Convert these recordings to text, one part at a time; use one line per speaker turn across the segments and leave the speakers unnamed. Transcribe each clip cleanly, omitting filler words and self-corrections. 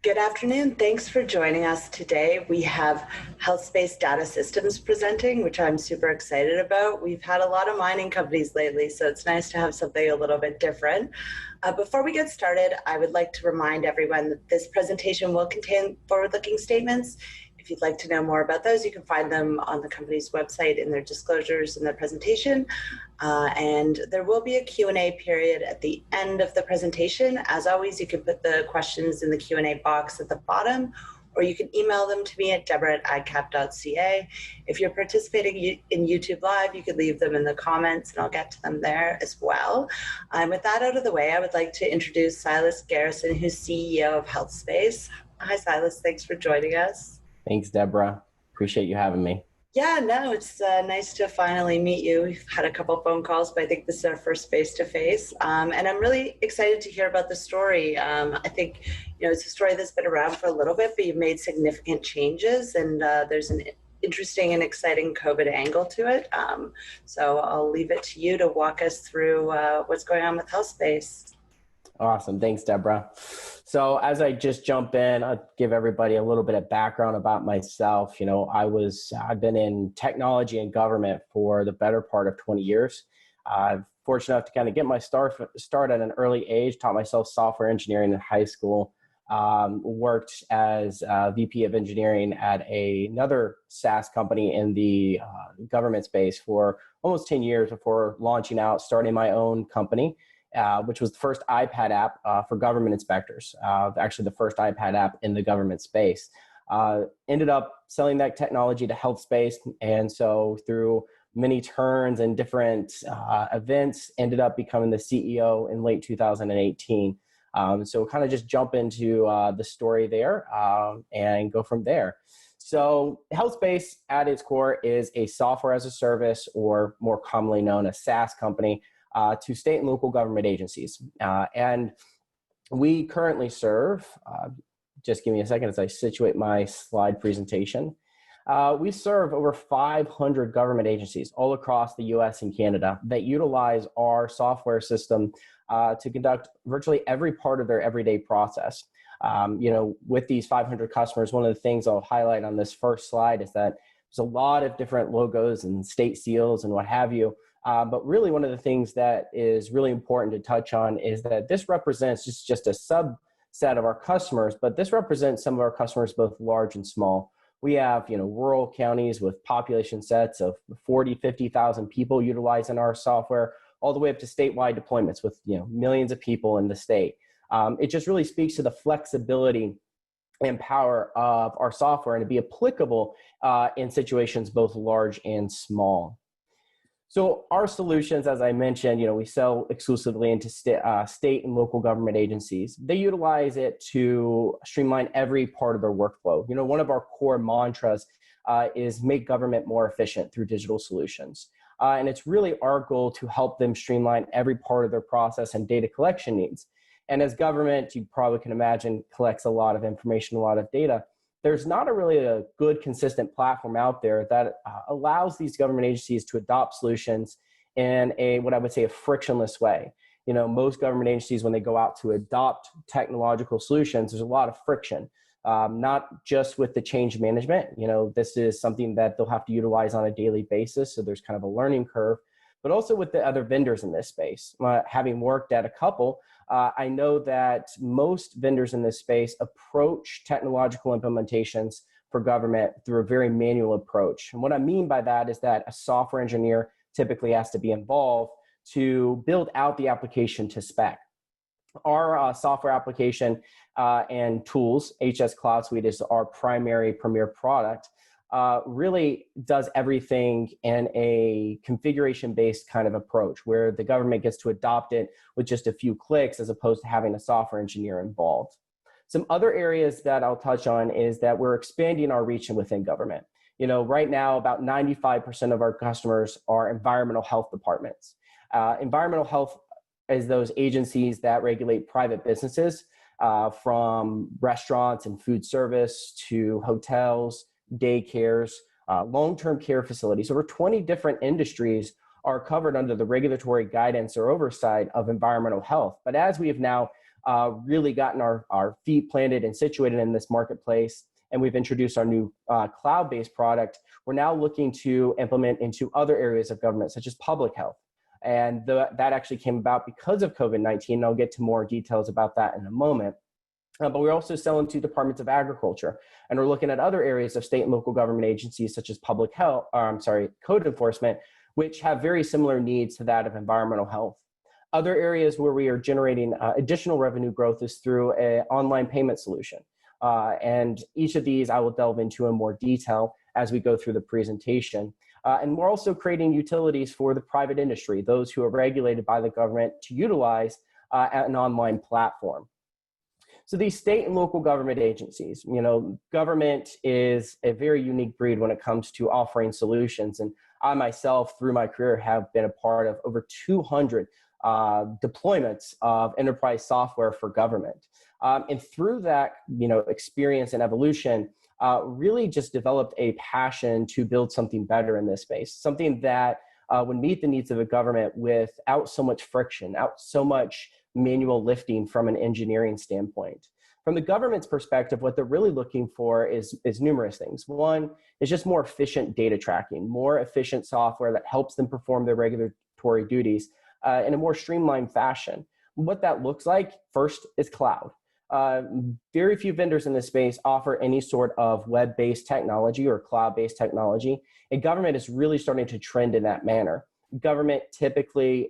Good afternoon. Thanks for joining us today. We have Healthspace Data Systems presenting, which I'm super excited about. We've had a lot of mining companies lately, so it's nice to have something a little bit different. Before we get started, I would like to remind everyone that this presentation will contain forward-looking statements. If you'd like to know more about those, you can find them on the company's website in their disclosures in their presentation. And there will be a Q&A period at the end of the presentation. As always, you can put the questions in the Q&A box at the bottom, or you can email them to me at deborah@adcap.ca. If you're participating in YouTube Live, you could leave them in the comments and I'll get to them there as well. And with that out of the way, I would like to introduce Silas Garrison, who's CEO of Healthspace. Hi, Silas. Thanks for joining us.
Thanks, Deborah. Appreciate you having me.
Yeah, no, it's nice to finally meet you. We've had a couple phone calls, but I think this is our first face-to-face. And I'm really excited to hear about the story. I think, it's a story that's been around for a little bit, but you've made significant changes, and there's an interesting and exciting COVID angle to it. So I'll leave it to you to walk us through what's going on with Healthspace.
Awesome. Thanks, Deborah. So as I just jump in, I'll give everybody a little bit of background about myself. I've been in technology and government for the better part of 20 years. I'm fortunate enough to kind of get my start at an early age, taught myself software engineering in high school, worked as VP of engineering at another SaaS company in the government space for almost 10 years before launching out, starting my own company. Which was the first iPad app for government inspectors, actually the first iPad app in the government space. Ended up selling that technology to Healthspace, and so through many turns and different events, ended up becoming the CEO in late 2018. So kind of just jump into the story there and go from there. So Healthspace at its core is a software as a service, or more commonly known as SaaS company, to state and local government agencies. And we currently serve, just give me a second as I situate my slide presentation. We serve over 500 government agencies all across the US and Canada that utilize our software system to conduct virtually every part of their everyday process. With these 500 customers, one of the things I'll highlight on this first slide is that there's a lot of different logos and state seals and what have you. But really one of the things that is really important to touch on is that this represents just a subset of our customers, but this represents some of our customers, both large and small. We have, rural counties with population sets of 40, 50,000 people utilizing our software, all the way up to statewide deployments with, millions of people in the state. It just really speaks to the flexibility and power of our software and to be applicable in situations both large and small. So our solutions, as I mentioned, we sell exclusively into state and local government agencies. They utilize it to streamline every part of their workflow. One of our core mantras is make government more efficient through digital solutions. And it's really our goal to help them streamline every part of their process and data collection needs. And as government, you probably can imagine, collects a lot of information, a lot of data. There's not really a good, consistent platform out there that allows these government agencies to adopt solutions in what I would say a frictionless way. Most government agencies, when they go out to adopt technological solutions, there's a lot of friction, not just with the change management. This is something that they'll have to utilize on a daily basis. So there's kind of a learning curve, but also with the other vendors in this space. Having worked at a couple, I know that most vendors in this space approach technological implementations for government through a very manual approach. And what I mean by that is that a software engineer typically has to be involved to build out the application to spec. Our software application and tools, HSCloud Suite is our primary premier product, really does everything in a configuration-based kind of approach where the government gets to adopt it with just a few clicks as opposed to having a software engineer involved. Some other areas that I'll touch on is that we're expanding our reach within government. Right now, about 95% of our customers are environmental health departments. Environmental health is those agencies that regulate private businesses, from restaurants and food service to hotels, daycares, long-term care facilities. Over 20 different industries are covered under the regulatory guidance or oversight of environmental health. But as we have now really gotten our feet planted and situated in this marketplace, and we've introduced our new cloud-based product, we're now looking to implement into other areas of government, such as public health. And that actually came about because of COVID-19. And I'll get to more details about that in a moment. But we're also selling to departments of agriculture, and we're looking at other areas of state and local government agencies, such as public health, code enforcement, which have very similar needs to that of environmental health. Other areas where we are generating additional revenue growth is through an online payment solution. And each of these I will delve into in more detail as we go through the presentation. And we're also creating utilities for the private industry, those who are regulated by the government, to utilize an online platform. So these state and local government agencies, government is a very unique breed when it comes to offering solutions. And I myself, through my career, have been a part of over 200 deployments of enterprise software for government. And through that, experience and evolution, really just developed a passion to build something better in this space, something that would meet the needs of the government without so much friction, out so much manual lifting from an engineering standpoint. From the government's perspective, what they're really looking for is numerous things. One is just more efficient data tracking, more efficient software that helps them perform their regulatory duties in a more streamlined fashion. What that looks like, first, is cloud. Very few vendors in this space offer any sort of web-based technology or cloud-based technology, and government is really starting to trend in that manner. Government typically,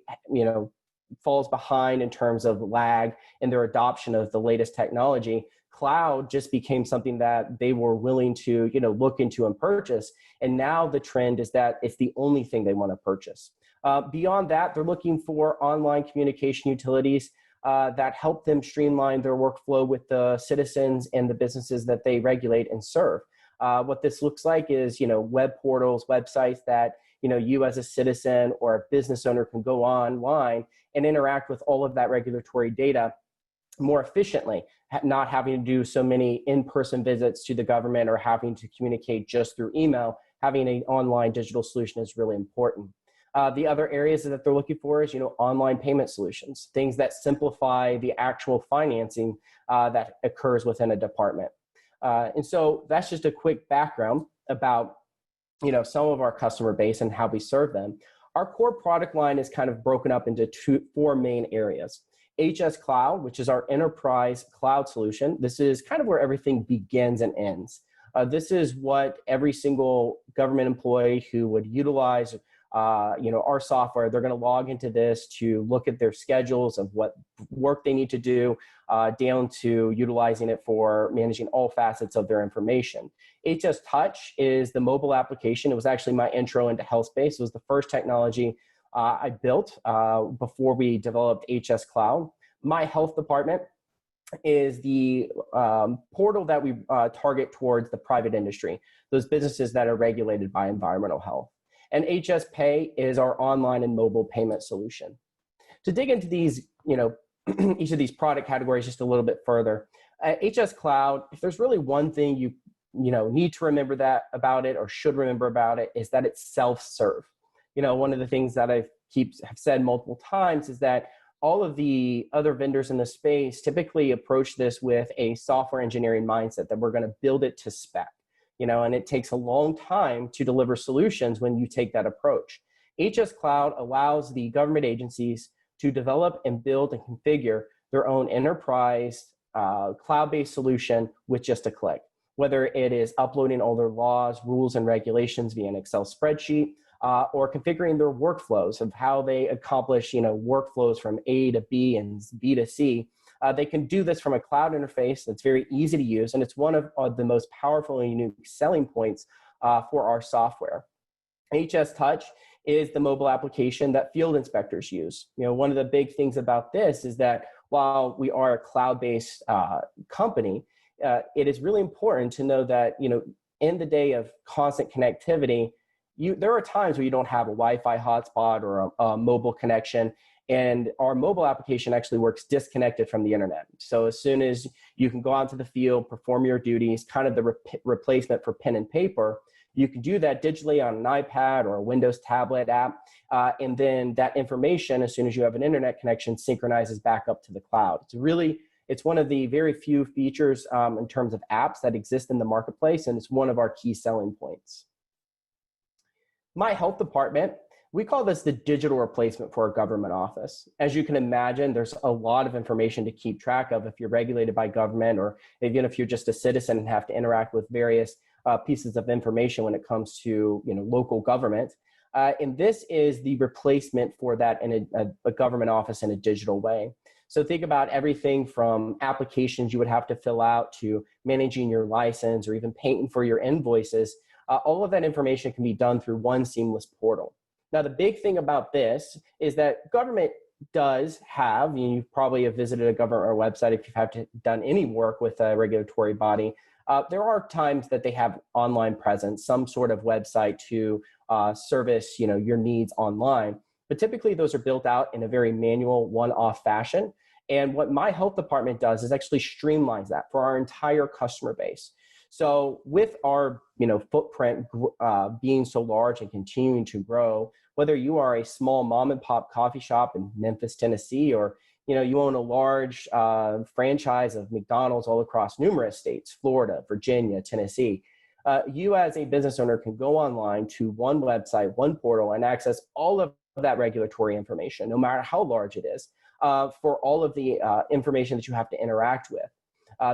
falls behind in terms of lag in their adoption of the latest technology. Cloud just became something that they were willing to, look into and purchase. And now the trend is that it's the only thing they want to purchase. Beyond that, they're looking for online communication utilities that help them streamline their workflow with the citizens and the businesses that they regulate and serve. What this looks like is, web portals, websites that, you as a citizen or a business owner can go online and interact with all of that regulatory data more efficiently, not having to do so many in-person visits to the government or having to communicate just through email. Having an online digital solution is really important. The other areas that they're looking for is, online payment solutions, things that simplify the actual financing that occurs within a department. And so that's just a quick background about, some of our customer base and how we serve them. Our core product line is kind of broken up into four main areas. HSCloud, which is our enterprise cloud solution. This is kind of where everything begins and ends. This is what every single government employee who would utilize our software, they're going to log into this to look at their schedules of what work they need to do, down to utilizing it for managing all facets of their information. HS Touch is the mobile application. It was actually my intro into Healthspace. It was the first technology I built before we developed HSCloud. My health department is the portal that we target towards the private industry, those businesses that are regulated by environmental health. And HSPay is our online and mobile payment solution. To dig into these, each of these product categories just a little bit further, HSCloud, if there's really one thing you need to remember about it or should remember about it, is that it's self-serve. One of the things that have said multiple times is that all of the other vendors in the space typically approach this with a software engineering mindset that we're going to build it to spec. And it takes a long time to deliver solutions when you take that approach. HSCloud allows the government agencies to develop and build and configure their own enterprise cloud-based solution with just a click. Whether it is uploading all their laws, rules, and regulations via an Excel spreadsheet, or configuring their workflows of how they accomplish, workflows from A to B and B to C. They can do this from a cloud interface that's very easy to use, and it's one of the most powerful and unique selling points for our software. HS Touch is the mobile application that field inspectors use. One of the big things about this is that while we are a cloud-based company, it is really important to know that, in the day of constant connectivity, there are times where you don't have a Wi-Fi hotspot or a mobile connection, and our mobile application actually works disconnected from the internet. So as soon as you can go out to the field, perform your duties, kind of the replacement for pen and paper, you can do that digitally on an iPad or a Windows tablet app, and then that information, as soon as you have an internet connection, synchronizes back up to the cloud. It's really It's one of the very few features in terms of apps that exist in the marketplace, and it's one of our key selling points. My health department, we call this the digital replacement for a government office. As you can imagine, there's a lot of information to keep track of if you're regulated by government, or even if you're just a citizen and have to interact with various pieces of information when it comes to local government. And this is the replacement for that in a government office in a digital way. So think about everything from applications you would have to fill out to managing your license or even paying for your invoices. All of that information can be done through one seamless portal. Now, the big thing about this is that government does have, you probably have visited a government website if you've done any work with a regulatory body. There are times that they have online presence, some sort of website to service your needs online. But typically those are built out in a very manual, one-off fashion. And what my health department does is actually streamlines that for our entire customer base. So with our footprint being so large and continuing to grow, whether you are a small mom and pop coffee shop in Memphis, Tennessee, or you own a large franchise of McDonald's all across numerous states, Florida, Virginia, Tennessee, you as a business owner can go online to one website, one portal, and access all of that regulatory information, no matter how large it is, for all of the information that you have to interact with.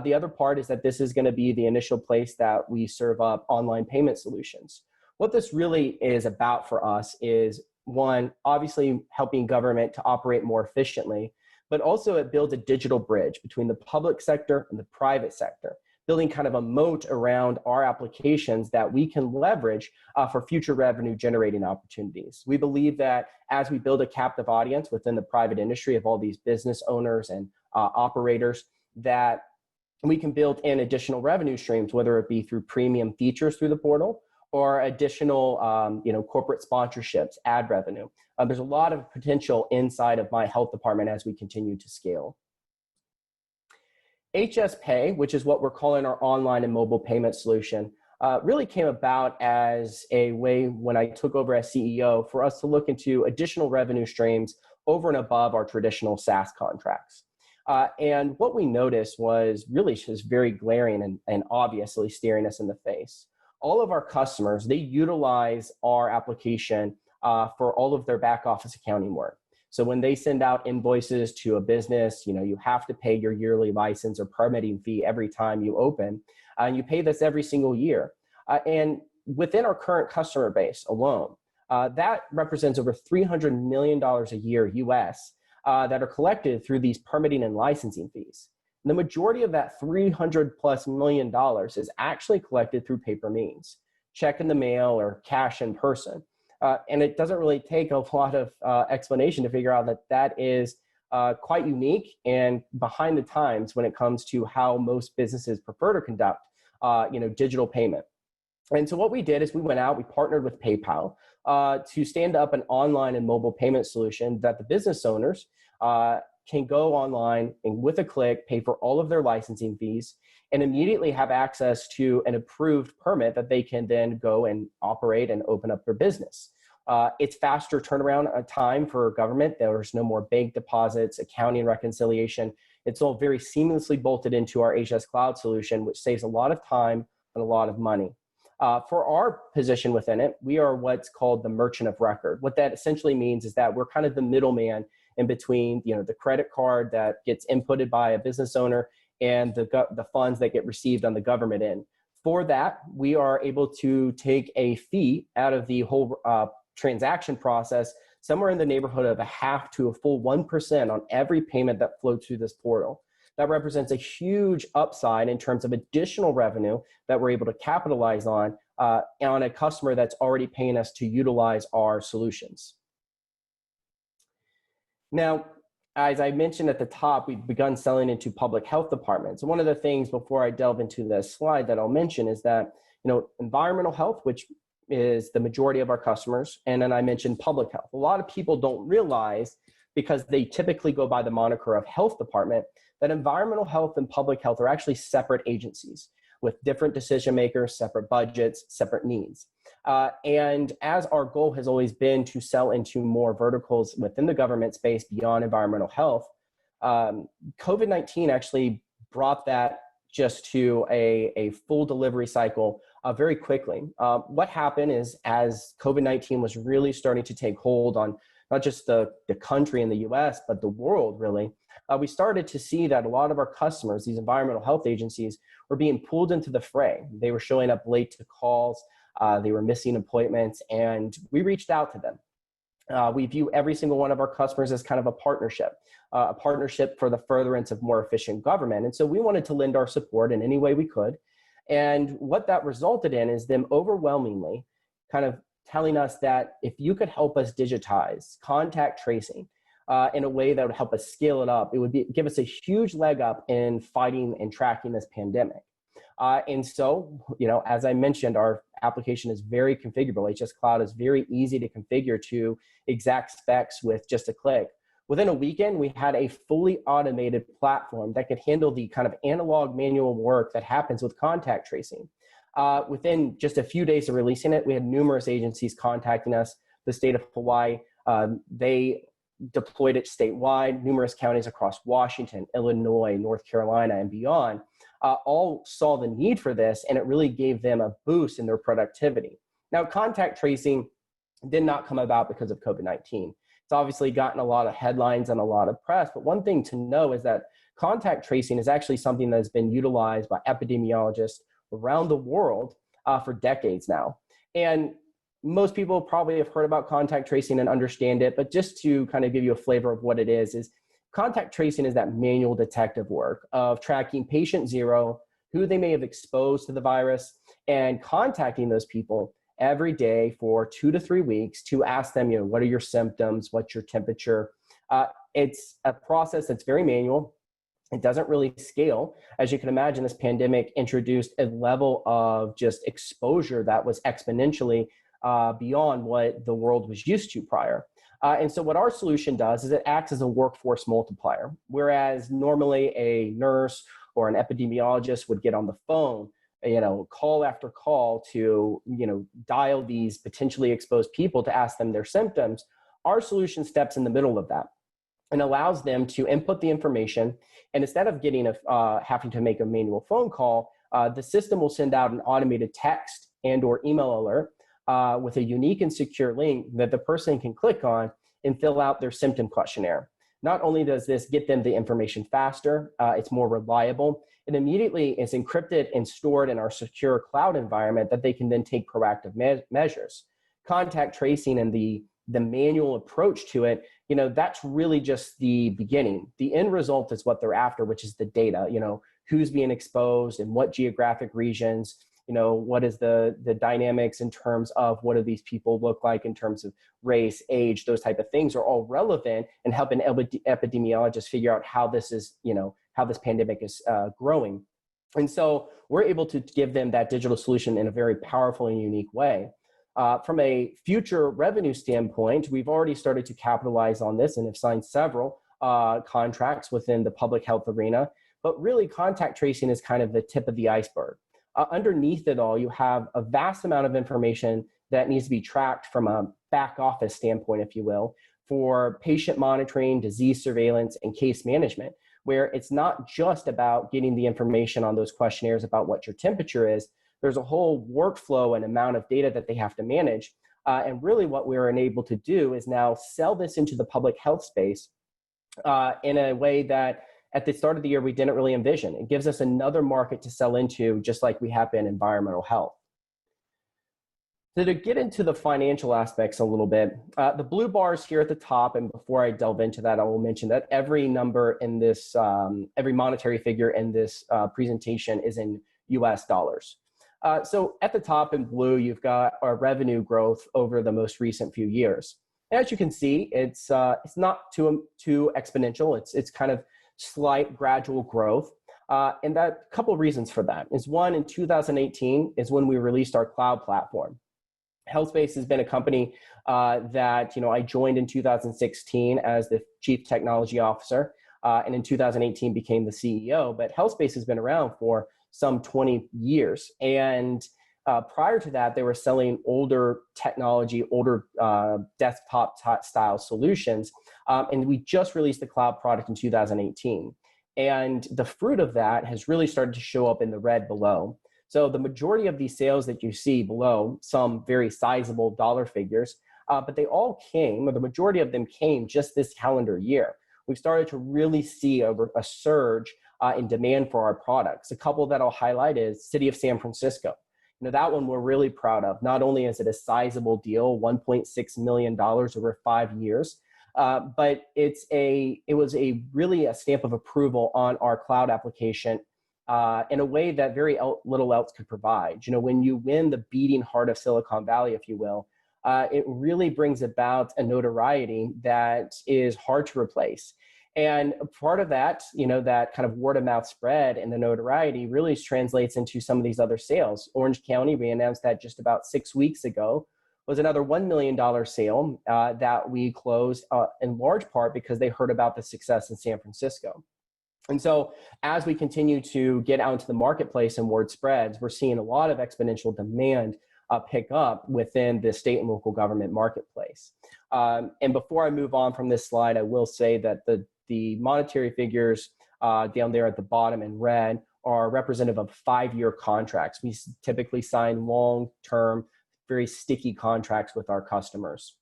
The other part is that this is going to be the initial place that we serve up online payment solutions. What this really is about for us is, one, obviously helping government to operate more efficiently, but also it builds a digital bridge between the public sector and the private sector, building kind of a moat around our applications that we can leverage for future revenue generating opportunities. We believe that as we build a captive audience within the private industry of all these business owners and operators, that we can build in additional revenue streams, whether it be through premium features through the portal or additional corporate sponsorships, ad revenue. There's a lot of potential inside of my health department as we continue to scale. HSPay, which is what we're calling our online and mobile payment solution, really came about as a way when I took over as CEO for us to look into additional revenue streams over and above our traditional SaaS contracts. And what we noticed was really just very glaring and obviously staring us in the face. All of our customers, they utilize our application for all of their back office accounting work. So when they send out invoices to a business, you have to pay your yearly license or permitting fee every time you open, and you pay this every single year. And within our current customer base alone, that represents over $300 million a year US that are collected through these permitting and licensing fees. And the majority of that $300+ million is actually collected through paper means, check in the mail or cash in person. And it doesn't really take a lot of explanation to figure out that that is quite unique and behind the times when it comes to how most businesses prefer to conduct digital payment. And so what we did is we went out, we partnered with PayPal to stand up an online and mobile payment solution that the business owners can go online and with a click pay for all of their licensing fees and immediately have access to an approved permit that they can then go and operate and open up their business. It's faster turnaround time for government. There's no more bank deposits, accounting reconciliation. It's all very seamlessly bolted into our HSCloud solution, which saves a lot of time and a lot of money. For our position within it, we are what's called the merchant of record. What that essentially means is that we're kind of the middleman in between, the credit card that gets inputted by a business owner and the funds that get received on the government end. For that, we are able to take a fee out of the whole transaction process, somewhere in the neighborhood of 0.5% to a full 1% on every payment that flows through this portal. That represents a huge upside in terms of additional revenue that we're able to capitalize on a customer that's already paying us to utilize our solutions. Now, as I mentioned at the top, we've begun selling into public health departments. One of the things before I delve into this slide that I'll mention is that, environmental health, which is the majority of our customers, and then I mentioned public health. A lot of people don't realize, because they typically go by the moniker of health department, that environmental health and public health are actually separate agencies with different decision makers, separate budgets, separate needs. And as our goal has always been to sell into more verticals within the government space beyond environmental health, COVID-19 actually brought that just to a full delivery cycle very quickly. What happened is, as COVID-19 was really starting to take hold on not just the country in the US, but the world really, we started to see that a lot of our customers, these environmental health agencies, were being pulled into the fray. They were showing up late to calls, they were missing appointments, and we reached out to them. We view every single one of our customers as kind of a partnership for the furtherance of more efficient government. And so we wanted to lend our support in any way we could. And what that resulted in is them overwhelmingly kind of telling us that if you could help us digitize contact tracing in a way that would help us scale it up, it would give us a huge leg up in fighting and tracking this pandemic. And so, as I mentioned, our application is very configurable. HSCloud is very easy to configure to exact specs with just a click. Within a weekend, we had a fully automated platform that could handle the kind of analog manual work that happens with contact tracing. Within just a few days of releasing it, we had numerous agencies contacting us. The state of Hawaii, they deployed it statewide. Numerous counties across Washington, Illinois, North Carolina, and beyond all saw the need for this, and it really gave them a boost in their productivity. Now, contact tracing did not come about because of COVID-19. It's obviously gotten a lot of headlines and a lot of press, but one thing to know is that contact tracing is actually something that has been utilized by epidemiologists around the world for decades now. And most people probably have heard about contact tracing and understand it, but just to kind of give you a flavor of what it is contact tracing is that manual detective work of tracking patient zero, who they may have exposed to the virus, and contacting those people every day for 2 to 3 weeks to ask them, what are your symptoms? What's your temperature? It's a process that's very manual. It doesn't really scale. As you can imagine, this pandemic introduced a level of just exposure that was exponentially beyond what the world was used to prior. And so what our solution does is it acts as a workforce multiplier. Whereas normally a nurse or an epidemiologist would get on the phone, call after call to, dial these potentially exposed people to ask them their symptoms, our solution steps in the middle of that and allows them to input the information. And instead of having to make a manual phone call, the system will send out an automated text and or email alert with a unique and secure link that the person can click on and fill out their symptom questionnaire. Not only does this get them the information faster, it's more reliable, it immediately is encrypted and stored in our secure cloud environment that they can then take proactive measures. Contact tracing and the manual approach to it, that's really just the beginning. The end result is what they're after, which is the data, who's being exposed and what geographic regions, what is the dynamics in terms of what do these people look like in terms of race, age, those type of things are all relevant and helping epidemiologists figure out how this is, how this pandemic is growing. And so we're able to give them that digital solution in a very powerful and unique way. From a future revenue standpoint, we've already started to capitalize on this and have signed several contracts within the public health arena, but really contact tracing is kind of the tip of the iceberg. Underneath it all, you have a vast amount of information that needs to be tracked from a back office standpoint, if you will, for patient monitoring, disease surveillance, and case management, where it's not just about getting the information on those questionnaires about what your temperature is. There's a whole workflow and amount of data that they have to manage. And really what we're enabled to do is now sell this into the public health space in a way that at the start of the year, we didn't really envision. It gives us another market to sell into, just like we have in environmental health. So to get into the financial aspects a little bit, the blue bars here at the top, and before I delve into that, I will mention that every number in this, every monetary figure in this presentation is in US dollars. So at the top in blue, you've got our revenue growth over the most recent few years. As you can see, it's not too exponential. It's kind of slight gradual growth. And that a couple of reasons for that is one, in 2018 is when we released our cloud platform. Healthspace has been a company that I joined in 2016 as the Chief Technology Officer, and in 2018 became the CEO. But Healthspace has been around for some 20 years, and Prior to that, they were selling older technology, older desktop style solutions. And we just released the cloud product in 2018. And the fruit of that has really started to show up in the red below. So the majority of these sales that you see below, some very sizable dollar figures, but they all came, or the majority of them came just this calendar year. We've started to really see a surge in demand for our products. A couple that I'll highlight is City of San Francisco. That one we're really proud of. Not only is it a sizable deal, $1.6 million over 5 years, but it was really a stamp of approval on our cloud application in a way that very little else could provide. When you win the beating heart of Silicon Valley, if you will, it really brings about a notoriety that is hard to replace. And part of that, that kind of word of mouth spread and the notoriety really translates into some of these other sales. Orange County, we announced that just about 6 weeks ago, was another $1 million sale that we closed in large part because they heard about the success in San Francisco. And so as we continue to get out into the marketplace and word spreads, we're seeing a lot of exponential demand pick up within the state and local government marketplace. And before I move on from this slide, I will say that the monetary figures down there at the bottom in red are representative of 5-year contracts. We typically sign long-term, very sticky contracts with our customers.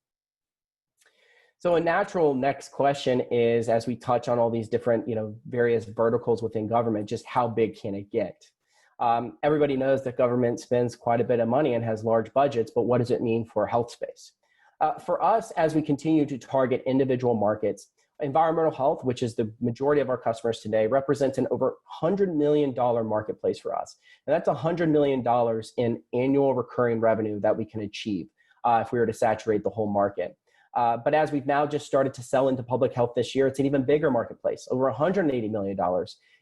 So a natural next question is, as we touch on all these different, various verticals within government, just how big can it get? Everybody knows that government spends quite a bit of money and has large budgets, but what does it mean for Healthspace? For us, as we continue to target individual markets, environmental health, which is the majority of our customers today, represents an over $100 million marketplace for us. And that's $100 million in annual recurring revenue that we can achieve if we were to saturate the whole market. But as we've now just started to sell into public health this year, it's an even bigger marketplace, over $180 million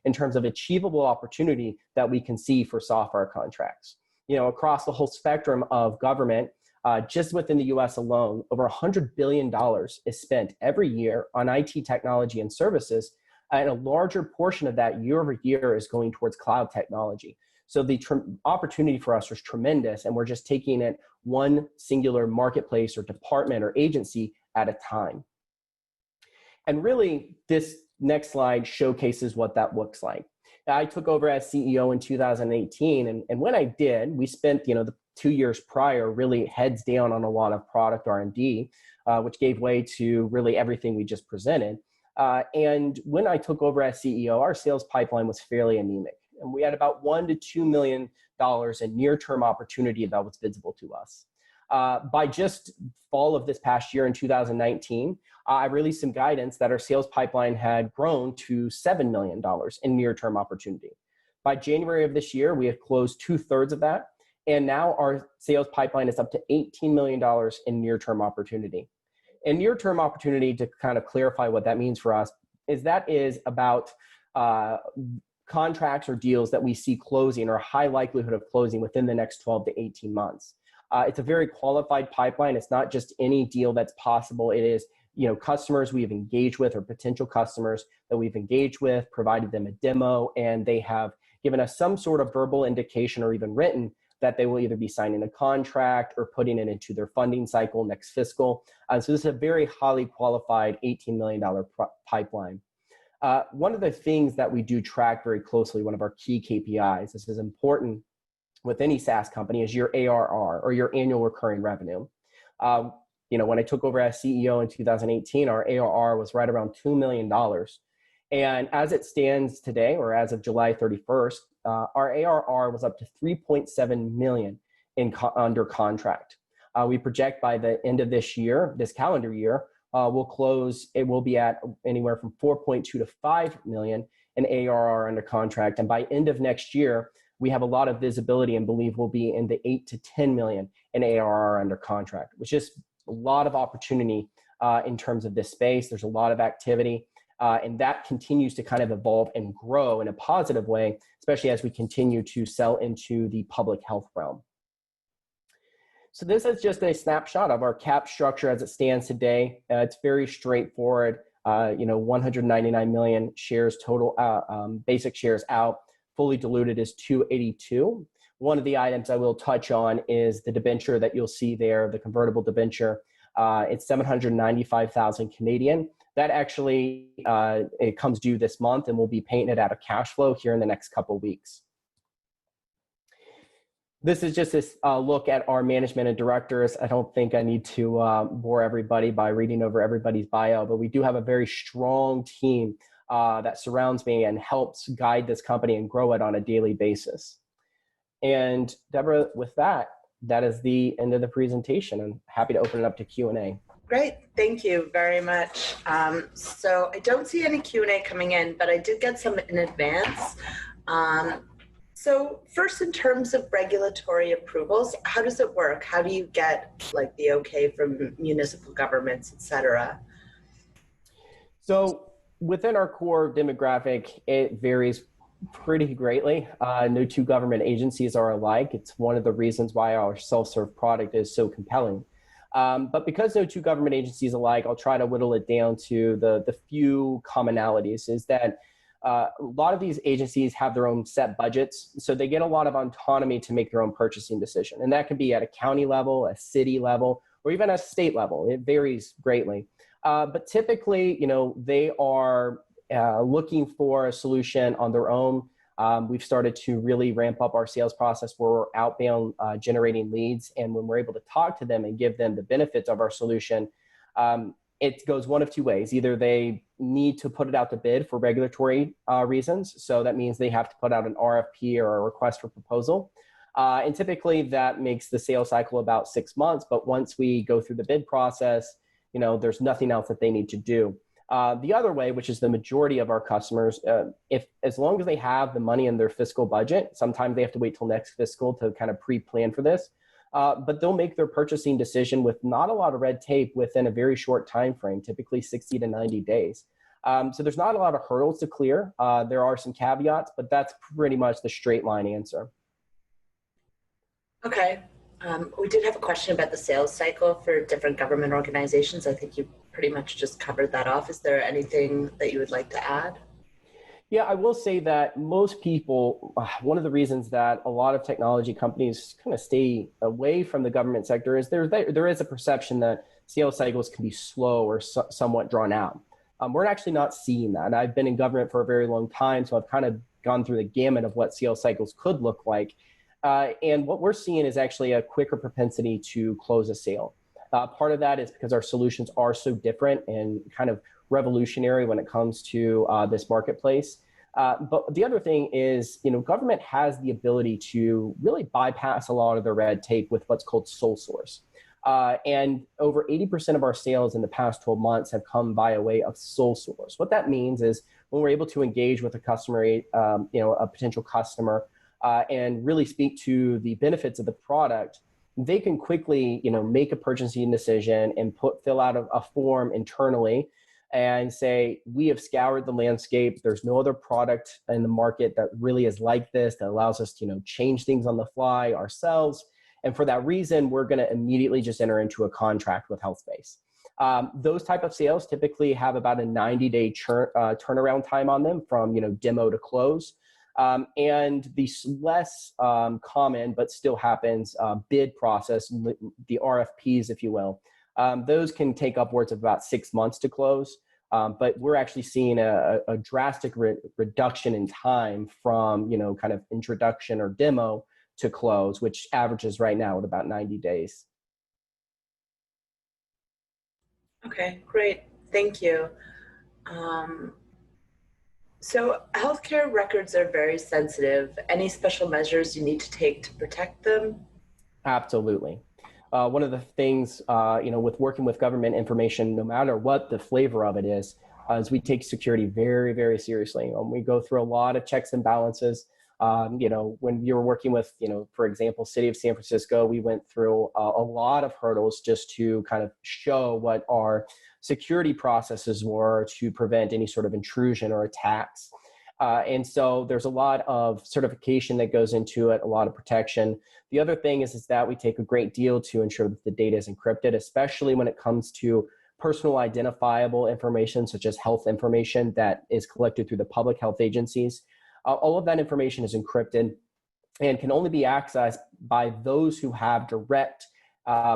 in terms of achievable opportunity that we can see for software contracts. Across the whole spectrum of government, just within the US alone, over $100 billion is spent every year on IT technology and services, and a larger portion of that year over year is going towards cloud technology. So the opportunity for us was tremendous, and we're just taking it one singular marketplace or department or agency at a time. And really, this next slide showcases what that looks like. I took over as CEO in 2018, and when I did, we spent the 2 years prior really heads down on a lot of product R&D, which gave way to really everything we just presented. And when I took over as CEO, our sales pipeline was fairly anemic. And we had about $1 to $2 million in near-term opportunity that was visible to us. By just fall of this past year in 2019, I released some guidance that our sales pipeline had grown to $7 million in near-term opportunity. By January of this year, we had closed 2/3 of that. And now our sales pipeline is up to $18 million in near-term opportunity. And near-term opportunity, to kind of clarify what that means for us, is about contracts or deals that we see closing or high likelihood of closing within the next 12 to 18 months. It's a very qualified pipeline. It's not just any deal that's possible. It is customers we've engaged with or potential customers that we've engaged with, provided them a demo, and they have given us some sort of verbal indication or even written that they will either be signing a contract or putting it into their funding cycle next fiscal. So this is a very highly qualified $18 million pipeline. One of the things that we do track very closely, one of our key KPIs, this is important with any SaaS company, is your ARR, or your annual recurring revenue. When I took over as CEO in 2018, our ARR was right around $2 million. And as it stands today, or as of July 31st, our ARR was up to $3.7 million under contract. We project by the end of this year, this calendar year, it will be at anywhere from 4.2 to 5 million in ARR under contract. And by end of next year, we have a lot of visibility and believe we'll be in the 8 to 10 million in ARR under contract, which is a lot of opportunity in terms of this space. There's a lot of activity. And that continues to kind of evolve and grow in a positive way, especially as we continue to sell into the public health realm. So this is just a snapshot of our cap structure as it stands today. It's very straightforward. 199 million shares total, basic shares out, fully diluted is 282. One of the items I will touch on is the debenture that you'll see there, the convertible debenture. It's 795,000 Canadian. That actually, it comes due this month, and we'll be paying it out of cash flow here in the next couple of weeks. This is just this look at our management and directors. I don't think I need to bore everybody by reading over everybody's bio, but we do have a very strong team that surrounds me and helps guide this company and grow it on a daily basis. And Deborah, with that, that is the end of the presentation. I'm happy to open it up to Q&A.
Great, thank you very much. So I don't see any Q&A coming in, but I did get some in advance. So first, in terms of regulatory approvals, how does it work? How do you get like the okay from municipal governments, et cetera?
So within our core demographic, it varies pretty greatly. No two government agencies are alike. It's one of the reasons why our self-serve product is so compelling. But because no two government agencies alike, I'll try to whittle it down to the few commonalities. Is that a lot of these agencies have their own set budgets, so they get a lot of autonomy to make their own purchasing decision. And that can be at a county level, a city level, or even a state level. It varies greatly. But typically, they are looking for a solution on their own. We've started to really ramp up our sales process where we're outbound generating leads. And when we're able to talk to them and give them the benefits of our solution, it goes one of two ways. Either they need to put it out to bid for regulatory reasons. So that means they have to put out an RFP or a request for proposal. And typically that makes the sales cycle about 6 months. But once we go through the bid process, there's nothing else that they need to do. The other way, which is the majority of our customers, as long as they have the money in their fiscal budget, sometimes they have to wait till next fiscal to kind of pre-plan for this. But they'll make their purchasing decision with not a lot of red tape within a very short time frame, typically 60 to 90 days. So there's not a lot of hurdles to clear. There are some caveats, but that's pretty much the straight line answer.
Okay. We did have a question about the sales cycle for different government organizations. I think you pretty much just covered that off. Is there anything that you would like to add?
Yeah, I will say that most people, one of the reasons that a lot of technology companies kind of stay away from the government sector is there is a perception that sales cycles can be slow or somewhat drawn out. We're actually not seeing that. And I've been in government for a very long time, so I've kind of gone through the gamut of what sales cycles could look like. And what we're seeing is actually a quicker propensity to close a sale. Part of that is because our solutions are so different and kind of revolutionary when it comes to this marketplace. But the other thing is, government has the ability to really bypass a lot of the red tape with what's called sole source. And over 80% of our sales in the past 12 months have come by a way of sole source. What that means is when we're able to engage with a customer, a potential customer, and really speak to the benefits of the product, they can quickly, make a purchasing decision and fill out a form internally and say, we have scoured the landscape. There's no other product in the market that really is like this, that allows us to, change things on the fly ourselves. And for that reason, we're going to immediately just enter into a contract with Healthspace. Those type of sales typically have about a 90-day turnaround time on them from, demo to close. And the less common, but still happens, bid process, the RFPs, if you will, those can take upwards of about 6 months to close. But we're actually seeing a drastic reduction in time from, kind of introduction or demo to close, which averages right now at about 90 days.
Okay, great. Thank you. So healthcare records are very sensitive. Any special measures you need to take to protect them?
Absolutely. One of the things, with working with government information, no matter what the flavor of it is we take security very, very seriously. We go through a lot of checks and balances. When you're working with, for example, City of San Francisco, we went through a lot of hurdles just to kind of show what our security processes were to prevent any sort of intrusion or attacks. And so there's a lot of certification that goes into it, a lot of protection. The other thing is that we take a great deal to ensure that the data is encrypted, especially when it comes to personal identifiable information, such as health information that is collected through the public health agencies. All of that information is encrypted. and can only be accessed by those who have direct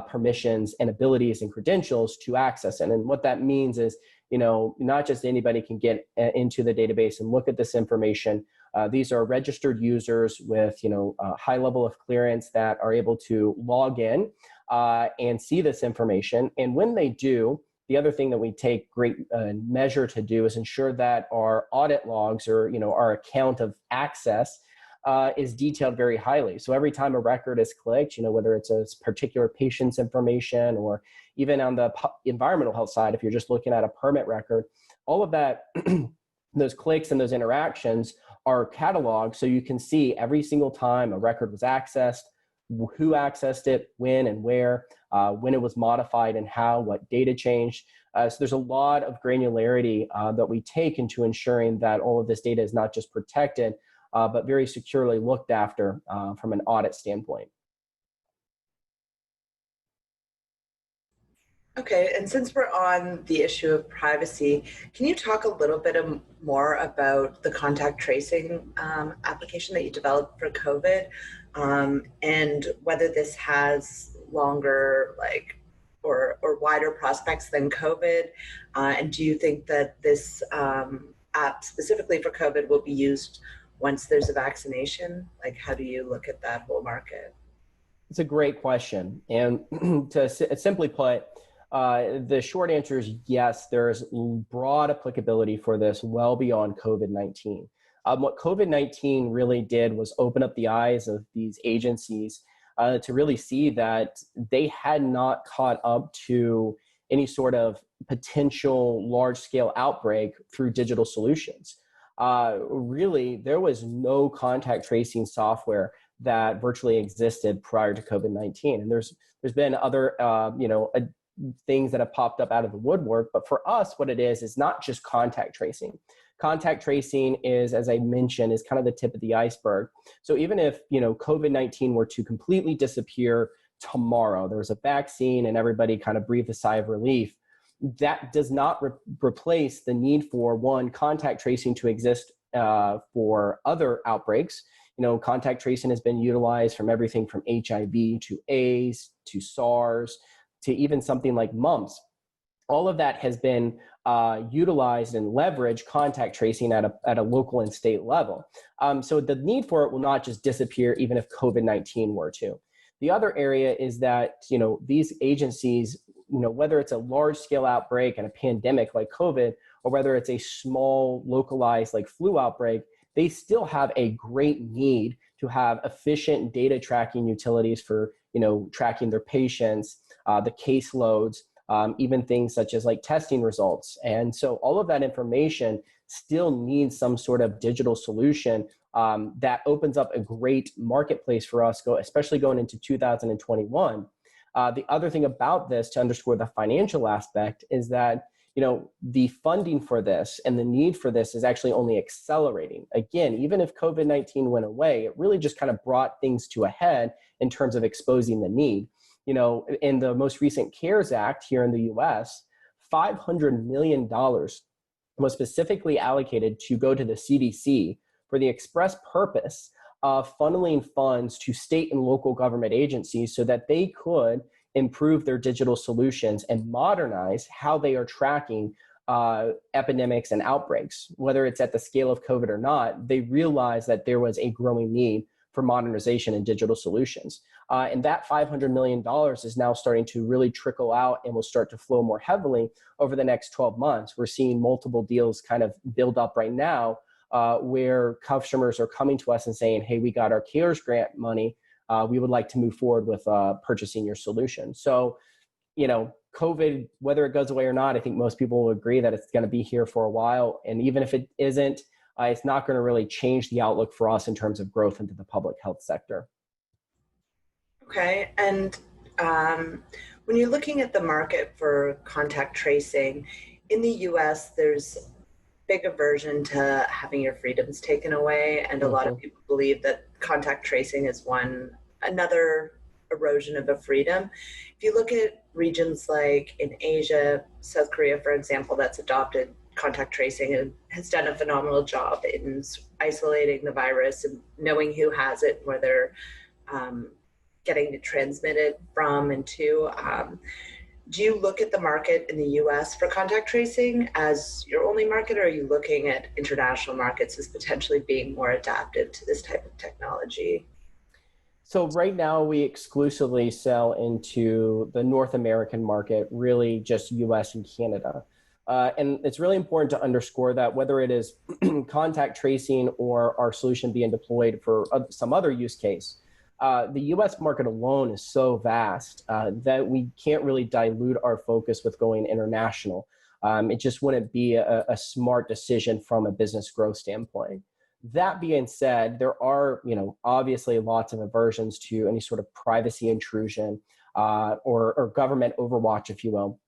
permissions and abilities and credentials to access it. And what that means is, not just anybody can get into the database and look at this information. These are registered users with, a high level of clearance that are able to log in and see this information. And when they do, the other thing that we take great measure to do is ensure that our audit logs, or our account of access, is detailed very highly. So every time a record is clicked, whether it's a particular patient's information, or even on the environmental health side, if you're just looking at a permit record, all of that, those clicks and those interactions are cataloged, so you can see every single time a record was accessed, who accessed it, when and where, when it was modified and how, what data changed. So there's a lot of granularity that we take into ensuring that all of this data is not just protected, but very securely looked after from an audit standpoint.
Okay, and since we're on the issue of privacy, can you talk a little bit more about the contact tracing application that you developed for COVID, and whether this has longer, or wider prospects than COVID? And do you think that this app specifically for COVID will be used once there's a vaccination? How do you look at that whole market?
It's a great question. And to simply put, the short answer is yes, there's broad applicability for this well beyond COVID-19. What COVID-19 really did was open up the eyes of these agencies to really see that they had not caught up to any sort of potential large-scale outbreak through digital solutions. Really, there was no contact tracing software that virtually existed prior to COVID-19. And there's been other, things that have popped up out of the woodwork. But for us, what it is not just contact tracing. Contact tracing is, as I mentioned, is kind of the tip of the iceberg. So even if, COVID-19 were to completely disappear tomorrow, there's a vaccine and everybody kind of breathed a sigh of relief, that does not replace the need for, one, contact tracing to exist for other outbreaks. Contact tracing has been utilized from everything from HIV to AIDS to SARS to even something like mumps. All of that has been utilized and leveraged contact tracing at a local and state level. So the need for it will not just disappear even if COVID-19 were to. The other area is that, these agencies, whether it's a large scale outbreak and a pandemic like COVID, or whether it's a small localized like flu outbreak, they still have a great need to have efficient data tracking utilities for, tracking their patients, the caseloads, even things such as like testing results. And so all of that information still needs some sort of digital solution that opens up a great marketplace for us, especially going into 2021. The other thing about this, to underscore the financial aspect, is that the funding for this and the need for this is actually only accelerating. Again, even if COVID-19 went away, it really just kind of brought things to a head in terms of exposing the need. In the most recent CARES Act here in the US, $500 million was specifically allocated to go to the CDC for the express purpose of funneling funds to state and local government agencies so that they could improve their digital solutions and modernize how they are tracking epidemics and outbreaks. Whether it's at the scale of COVID or not, they realized that there was a growing need for modernization and digital solutions. And that $500 million is now starting to really trickle out and will start to flow more heavily over the next 12 months. We're seeing multiple deals kind of build up right now where customers are coming to us and saying, hey, we got our CARES grant money. We would like to move forward with purchasing your solution. So, COVID, whether it goes away or not, I think most people will agree that it's going to be here for a while. And even if it isn't, it's not going to really change the outlook for us in terms of growth into the public health sector.
Okay, and when you're looking at the market for contact tracing, in the US, there's big aversion to having your freedoms taken away, and a lot of people believe that contact tracing is another erosion of a freedom. If you look at regions like in Asia, South Korea, for example, that's adopted contact tracing and has done a phenomenal job in isolating the virus and knowing who has it, where they're getting it transmitted from and to. Do you look at the market in the US for contact tracing as your only market, or are you looking at international markets as potentially being more adapted to this type of technology?
So right now we exclusively sell into the North American market, really just US and Canada. And it's really important to underscore that whether it is contact tracing or our solution being deployed for some other use case, the US market alone is so vast that we can't really dilute our focus with going international. It just wouldn't be a smart decision from a business growth standpoint. That being said, there are, obviously lots of aversions to any sort of privacy intrusion or government overwatch, if you will,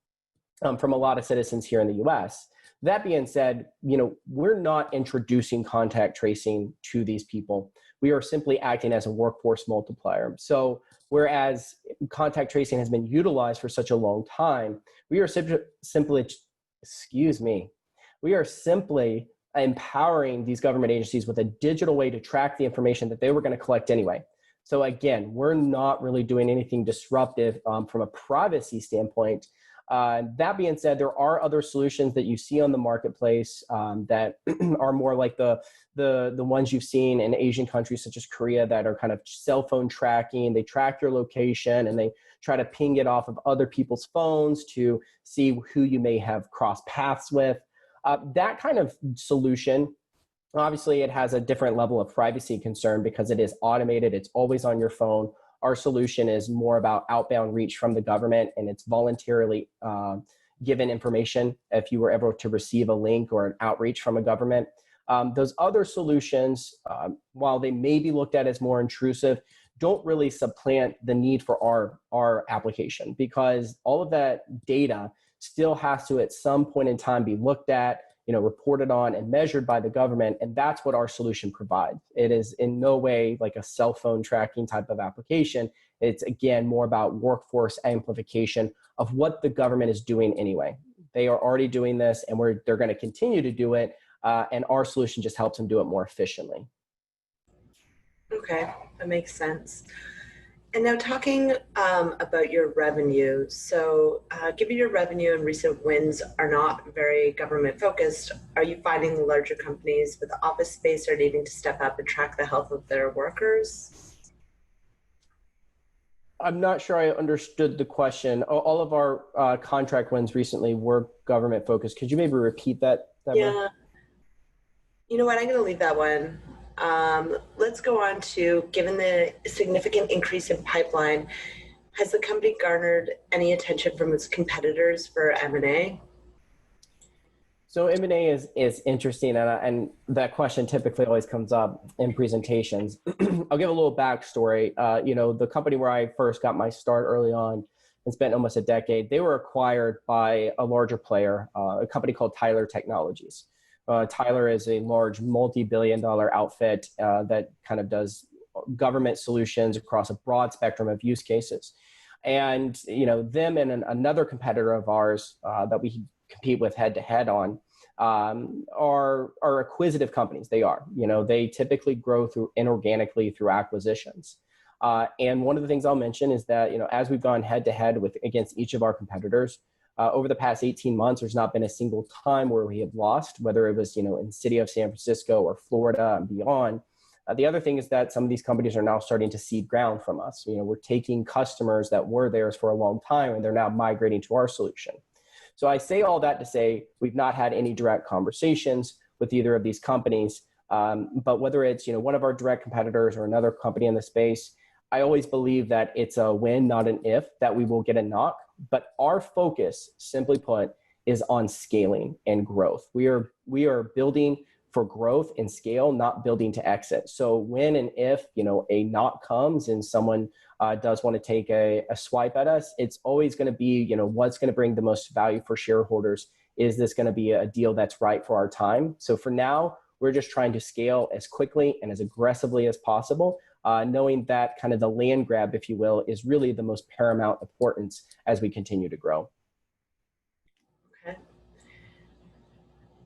from a lot of citizens here in the US. That being said, we're not introducing contact tracing to these people. We are simply acting as a workforce multiplier. So whereas contact tracing has been utilized for such a long time, we are simply empowering these government agencies with a digital way to track the information that they were going to collect anyway. So again, we're not really doing anything disruptive from a privacy standpoint. That being said, there are other solutions that you see on the marketplace that are more like the ones you've seen in Asian countries such as Korea that are kind of cell phone tracking. They track your location and they try to ping it off of other people's phones to see who you may have crossed paths with. That kind of solution, obviously it has a different level of privacy concern because it is automated. It's always on your phone. Our solution is more about outbound reach from the government, and it's voluntarily given information if you were able to receive a link or an outreach from a government. Those other solutions, while they may be looked at as more intrusive, don't really supplant the need for our application, because all of that data still has to at some point in time be looked at, reported on and measured by the government. And that's what our solution provides. It is in no way like a cell phone tracking type of application. It's again, more about workforce amplification of what the government is doing anyway. They are already doing this and they're going to continue to do it. And our solution just helps them do it more efficiently.
Okay, that makes sense. And now talking about your revenue. So given your revenue and recent wins are not very government focused, are you finding larger companies with office space are needing to step up and track the health of their workers?
I'm not sure I understood the question. All of our contract wins recently were government focused. Could you maybe repeat that?
Yeah. You know what? I'm going to leave that one. Let's go on to, given the significant increase in pipeline, has the company garnered any attention from its competitors for M&A?
So M&A is interesting, and that question typically always comes up in presentations. I'll give a little backstory. The company where I first got my start early on and spent almost a decade, they were acquired by a larger player, a company called Tyler Technologies. Tyler is a large multi-billion-dollar outfit that kind of does government solutions across a broad spectrum of use cases. And them and another competitor of ours that we compete with head-to-head on are acquisitive companies. They typically grow inorganically through acquisitions. And one of the things I'll mention is that as we've gone head-to-head against each of our competitors, over the past 18 months, there's not been a single time where we have lost, whether it was, in the city of San Francisco or Florida and beyond. The other thing is that some of these companies are now starting to cede ground from us. We're taking customers that were theirs for a long time, and they're now migrating to our solution. So I say all that to say we've not had any direct conversations with either of these companies. But whether it's, one of our direct competitors or another company in the space, I always believe that it's a when, not an if, that we will get a knock. But our focus, simply put, is on scaling and growth. We are building for growth and scale, not building to exit. So when and if a knock comes and someone does want to take a swipe at us, it's always going to be what's going to bring the most value for shareholders. Is this going to be a deal that's right for our time? So for now, we're just trying to scale as quickly and as aggressively as possible. Knowing that kind of the land grab, if you will, is really the most paramount importance as we continue to grow.
Okay.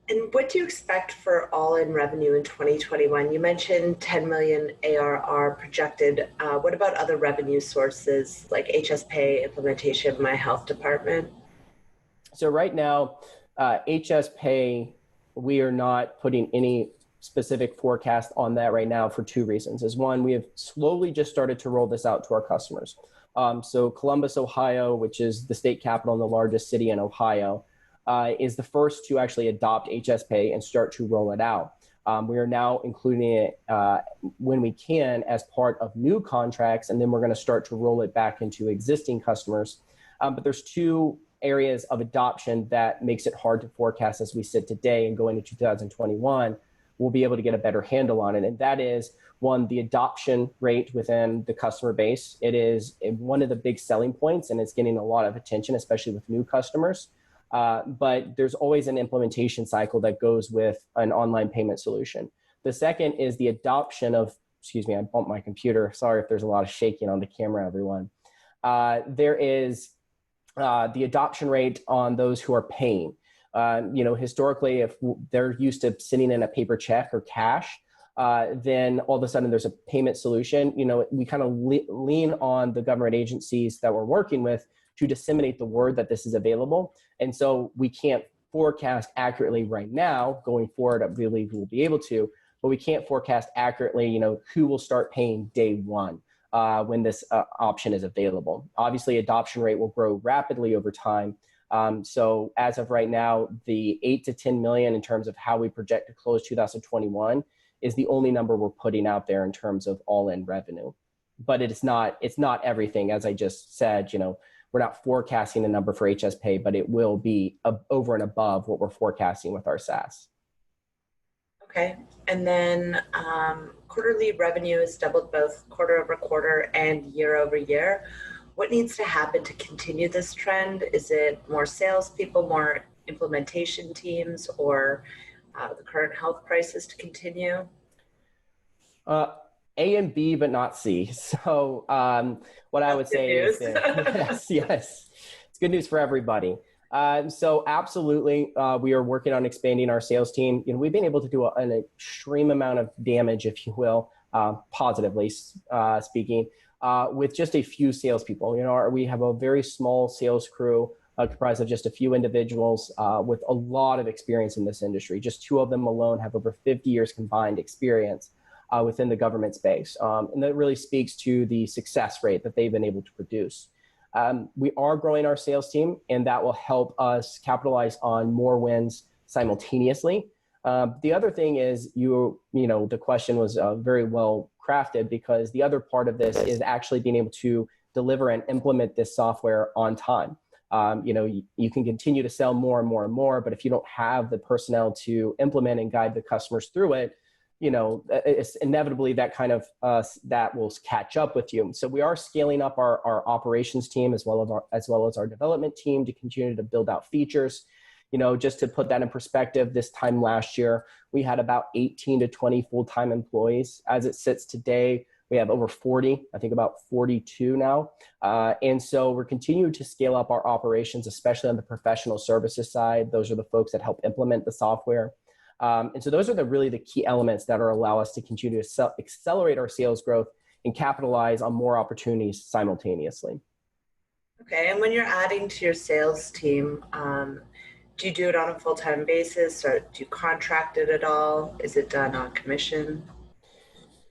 And what do you expect for all-in revenue in 2021? You mentioned 10 million ARR projected. What about other revenue sources like HSPay, implementation, My Health Department?
So right now, HSPay, we are not putting any specific forecast on that right now for two reasons. Is one, we have slowly just started to roll this out to our customers. So Columbus, Ohio, which is the state capital and the largest city in Ohio, is the first to actually adopt HSPay and start to roll it out. We are now including it when we can as part of new contracts, and then we're going to start to roll it back into existing customers. But there's two areas of adoption that makes it hard to forecast as we sit today, and going into 2021, we'll be able to get a better handle on it. And that is, one, the adoption rate within the customer base. It is one of the big selling points, and it's getting a lot of attention, especially with new customers. But there's always an implementation cycle that goes with an online payment solution. The second is the adoption of, excuse me, I bumped my computer. Sorry if there's a lot of shaking on the camera, everyone. There is the adoption rate on those who are paying. Historically, if they're used to sitting in a paper check or cash, then all of a sudden there's a payment solution. We kind of lean on the government agencies that we're working with to disseminate the word that this is available. And so we can't forecast accurately right now. Going forward, I believe we'll be able to, but we can't forecast accurately, who will start paying day one when this option is available. Obviously, adoption rate will grow rapidly over time. So as of right now, the 8 to 10 million in terms of how we project to close 2021 is the only number we're putting out there in terms of all-in revenue. But it's not everything. As I just said, we're not forecasting a number for HSPay, but it will be over and above what we're forecasting with our SaaS.
Okay. And then quarterly revenue has doubled both quarter over quarter and year over year. What needs to happen to continue this trend? Is it more salespeople, more implementation teams, or the current health crisis to continue?
A and B, but not C. So what I would say is that, yes, it's good news for everybody. So absolutely, we are working on expanding our sales team. We've been able to do an extreme amount of damage, if you will, positively speaking, with just a few salespeople. We have a very small sales crew comprised of just a few individuals with a lot of experience in this industry. Just two of them alone have over 50 years combined experience within the government space. And that really speaks to the success rate that they've been able to produce. We are growing our sales team, and that will help us capitalize on more wins simultaneously. The other thing is, the question was very well crafted, because the other part of this is actually being able to deliver and implement this software on time. You can continue to sell more and more and more, but if you don't have the personnel to implement and guide the customers through it, it's inevitably that kind of that will catch up with you. So we are scaling up our operations team as well as our development team to continue to build out features. Just to put that in perspective, this time last year, we had about 18 to 20 full-time employees. As it sits today, we have over 40, I think about 42 now. And so we're continuing to scale up our operations, especially on the professional services side. Those are the folks that help implement the software. And so those are really the key elements that allow us to continue to accelerate our sales growth and capitalize on more opportunities simultaneously.
Okay, and when you're adding to your sales team, do you do it on a full-time basis, or do you contract it at all? Is it done on commission?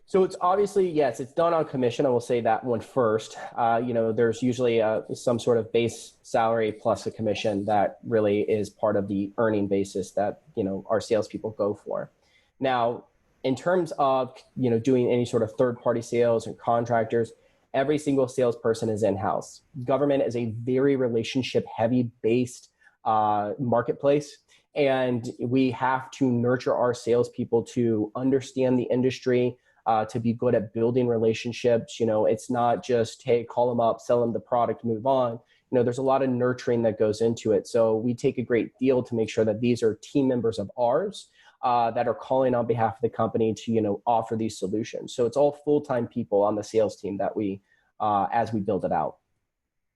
So it's obviously, yes, it's done on commission. I will say that one first. There's usually some sort of base salary plus a commission that really is part of the earning basis that, our salespeople go for. Now, in terms of, doing any sort of third-party sales and contractors, every single salesperson is in-house. Government is a very relationship-heavy based marketplace. And we have to nurture our salespeople to understand the industry, to be good at building relationships. It's not just, hey, call them up, sell them the product, move on. There's a lot of nurturing that goes into it. So we take a great deal to make sure that these are team members of ours that are calling on behalf of the company to, offer these solutions. So it's all full-time people on the sales team that we, as we build it out.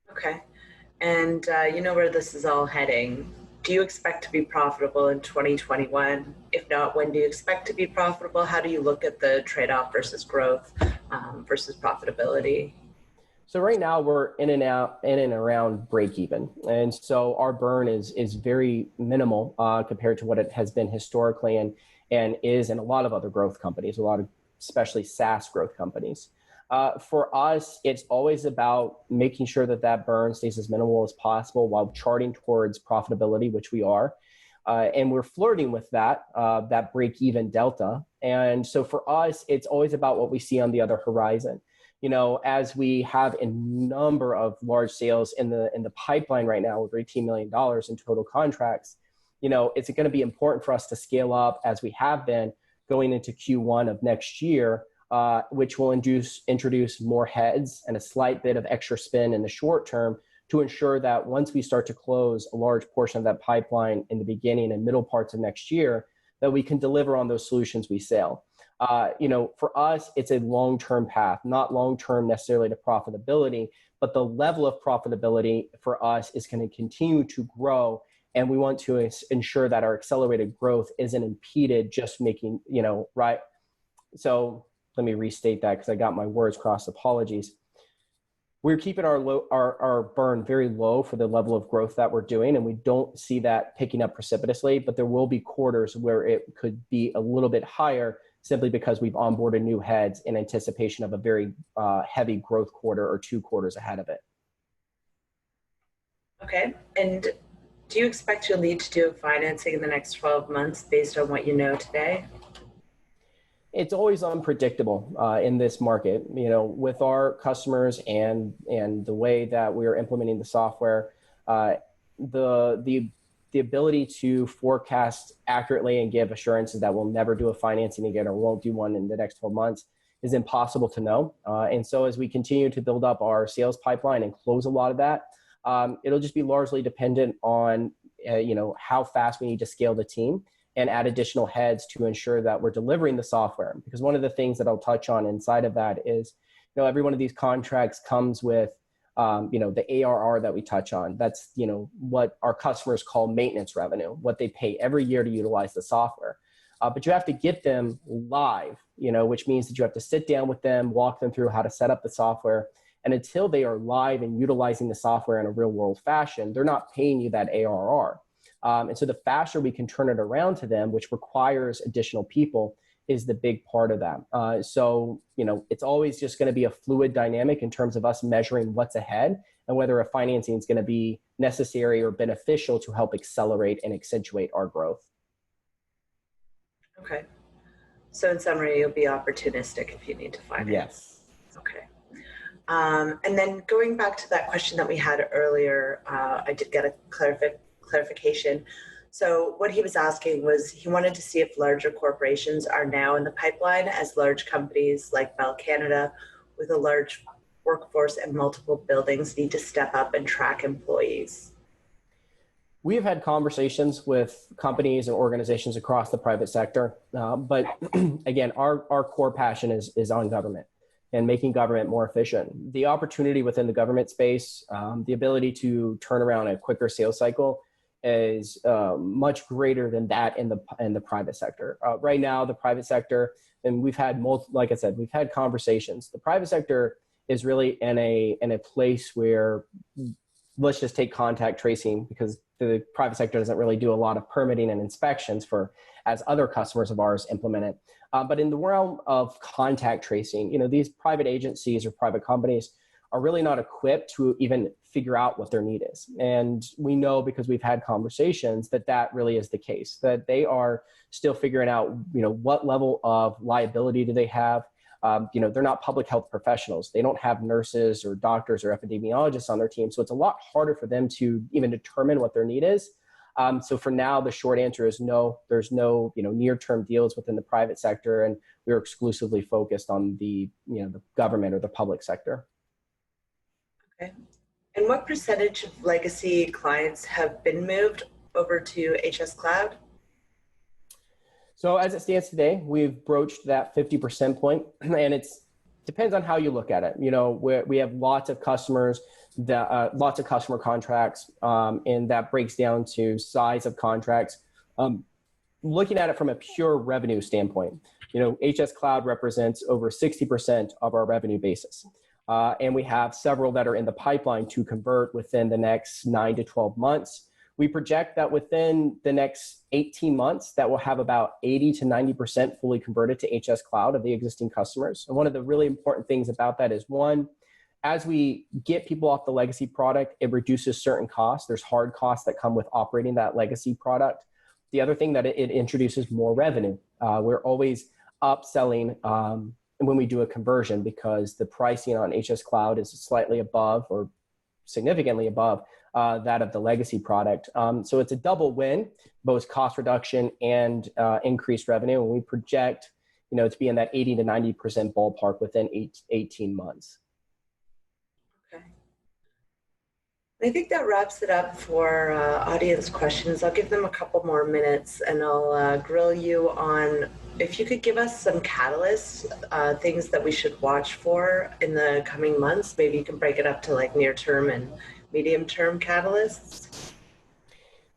Okay. And you know where this is all heading. do you expect to be profitable in 2021? If not, when do you expect to be profitable? How do you look at the trade-off versus growth versus profitability?
So right now we're in and around break even. And so our burn is very minimal compared to what it has been historically and is in a lot of other growth companies, especially SaaS growth companies. For us, it's always about making sure that burn stays as minimal as possible while charting towards profitability, which we are. And we're flirting with that break even delta. And so for us, it's always about what we see on the other horizon. As we have a number of large sales in the pipeline right now with $18 million in total contracts, it's going to be important for us to scale up as we have been going into Q1 of next year, which will introduce more heads and a slight bit of extra spin in the short term to ensure that once we start to close a large portion of that pipeline in the beginning and middle parts of next year, that we can deliver on those solutions we sell. For us, it's a long-term path, not long-term necessarily to profitability, but the level of profitability for us is going to continue to grow. And we want to ensure that our accelerated growth isn't impeded just making, right. So let me restate that because I got my words crossed. Apologies. We're keeping our burn very low for the level of growth that we're doing, and we don't see that picking up precipitously, but there will be quarters where it could be a little bit higher simply because we've onboarded new heads in anticipation of a very heavy growth quarter or 2 quarters ahead of it.
Okay. And do you expect you'll need to do financing in the next 12 months based on what you know today?
It's always unpredictable in this market, with our customers and the way that we are implementing the software. The ability to forecast accurately and give assurances that we'll never do a financing again or won't do one in the next 12 months is impossible to know. And so as we continue to build up our sales pipeline and close a lot of that, it'll just be largely dependent on how fast we need to scale the team and add additional heads to ensure that we're delivering the software. Because one of the things that I'll touch on inside of that is, every one of these contracts comes with the ARR that we touch on. That's, what our customers call maintenance revenue, what they pay every year to utilize the software. But you have to get them live, which means that you have to sit down with them, walk them through how to set up the software. And until they are live and utilizing the software in a real world fashion, they're not paying you that ARR. And so the faster we can turn it around to them, which requires additional people, is the big part of that. So, it's always just going to be a fluid dynamic in terms of us measuring what's ahead and whether a financing is going to be necessary or beneficial to help accelerate and accentuate our growth.
Okay. So in summary, you'll be opportunistic if you need to finance.
Yes.
Okay. And then going back to that question that we had earlier, I did get a clarification. So what he was asking was he wanted to see if larger corporations are now in the pipeline as large companies like Bell Canada with a large workforce and multiple buildings need to step up and track employees.
We've had conversations with companies and organizations across the private sector, but again, our core passion is on government and making government more efficient. The opportunity within the government space, the ability to turn around a quicker sales cycle is much greater than that in the private sector. Right now, the private sector, and we've had like I said, we've had conversations. The private sector is really in a place where, let's just take contact tracing, because the private sector doesn't really do a lot of permitting and inspections as other customers of ours implement it. But in the realm of contact tracing, these private agencies or private companies are really not equipped to even figure out what their need is. And we know, because we've had conversations, that really is the case, that they are still figuring out, what level of liability do they have. They're not public health professionals. They don't have nurses or doctors or epidemiologists on their team. So it's a lot harder for them to even determine what their need is. So for now, the short answer is no. There's no, near-term deals within the private sector, and we're exclusively focused on the government or the public sector.
Okay. And what percentage of legacy clients have been moved over to HSCloud?
So as it stands today, we've broached that 50% point, and it's Depends on how you look at it. We have lots of customers, lots of customer contracts, and that breaks down to size of contracts. Looking at it from a pure revenue standpoint, HSCloud represents over 60% of our revenue basis. And we have several that are in the pipeline to convert within the next 9 to 12 months. We project that within the next 18 months, that will have about 80 to 90% fully converted to HSCloud of the existing customers. And one of the really important things about that is, one, as we get people off the legacy product, it reduces certain costs. There's hard costs that come with operating that legacy product. The other thing that it introduces more revenue. We're always upselling when we do a conversion, because the pricing on HSCloud is slightly above or significantly above that of the legacy product. So it's a double win, both cost reduction and increased revenue. And we project, to be in that 80 to 90% ballpark within 18 months.
Okay. I think that wraps it up for audience questions. I'll give them a couple more minutes, and I'll grill you on if you could give us some catalysts, things that we should watch for in the coming months. Maybe you can break it up to like near term and medium term catalysts.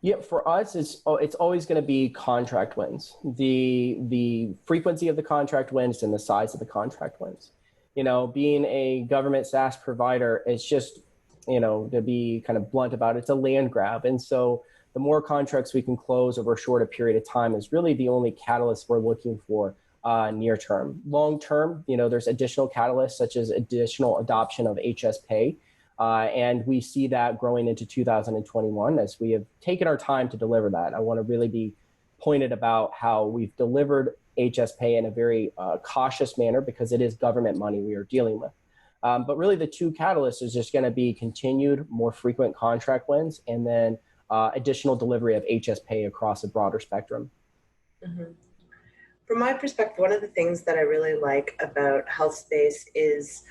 Yeah, for us, it's always going to be contract wins. The frequency of the contract wins and the size of the contract wins. Being a government SaaS provider, it's just, to be kind of blunt about it, it's a land grab. And so the more contracts we can close over a shorter period of time is really the only catalyst we're looking for near term. Long term, there's additional catalysts such as additional adoption of HSPay. And we see that growing into 2021 as we have taken our time to deliver that. I want to really be pointed about how we've delivered HSPay in a very cautious manner, because it is government money we are dealing with. But really the two catalysts is just going to be continued more frequent contract wins, and then additional delivery of HSPay across a broader spectrum.
Mm-hmm. From my perspective, one of the things that I really like about Healthspace is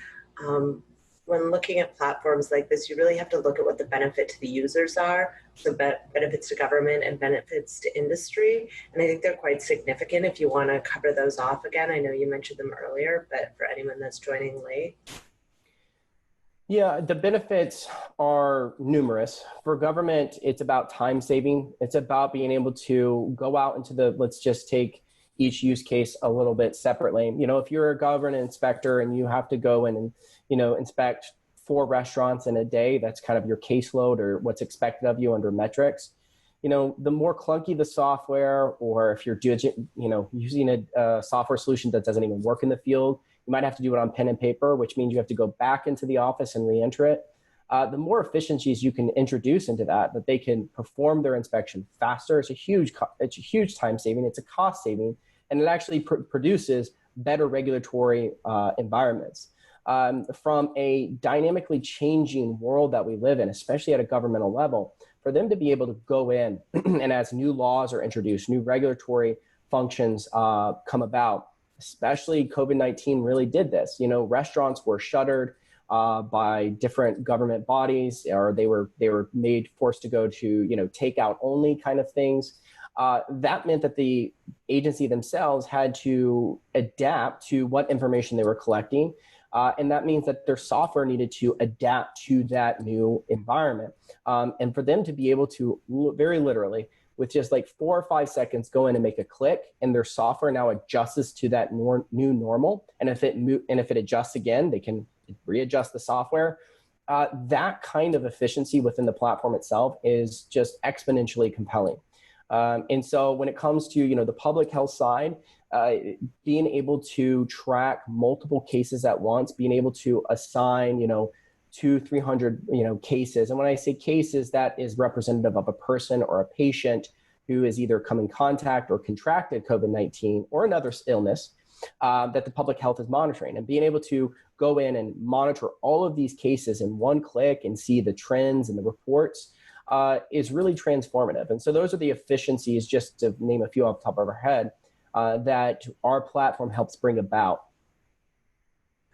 when looking at platforms like this, you really have to look at what the benefit to the users are, so benefits to government and benefits to industry. And I think they're quite significant. If you want to cover those off again, I know you mentioned them earlier, but for anyone that's joining late.
Yeah, the benefits are numerous. For government, it's about time saving. It's about being able to go out into let's just take each use case a little bit separately. If you're a government inspector and you have to go in and, inspect 4 restaurants in a day, that's kind of your caseload or what's expected of you under metrics. The more clunky the software, or if you're using a software solution that doesn't even work in the field, you might have to do it on pen and paper, which means you have to go back into the office and re-enter it. The more efficiencies you can introduce into that they can perform their inspection faster. It's a huge time saving. It's a cost saving, and it actually produces better regulatory environments. From a dynamically changing world that we live in, especially at a governmental level, for them to be able to go in and as new laws are introduced, new regulatory functions come about, especially COVID-19 really did this. Restaurants were shuttered by different government bodies, or they were forced to go to takeout only kind of things. That meant that the agency themselves had to adapt to what information they were collecting. And that means that their software needed to adapt to that new environment. And for them to be able to very literally, with just like 4 or 5 seconds, go in and make a click, and their software now adjusts to that new normal. And if it adjusts again, they can readjust the software. That kind of efficiency within the platform itself is just exponentially compelling. And so when it comes to the public health side, being able to track multiple cases at once, being able to assign 200-300 cases. And when I say cases, that is representative of a person or a patient who has either come in contact or contracted COVID-19 or another illness that the public health is monitoring. And being able to go in and monitor all of these cases in one click and see the trends and the reports is really transformative. And so those are the efficiencies, just to name a few off the top of our head, that our platform helps bring about.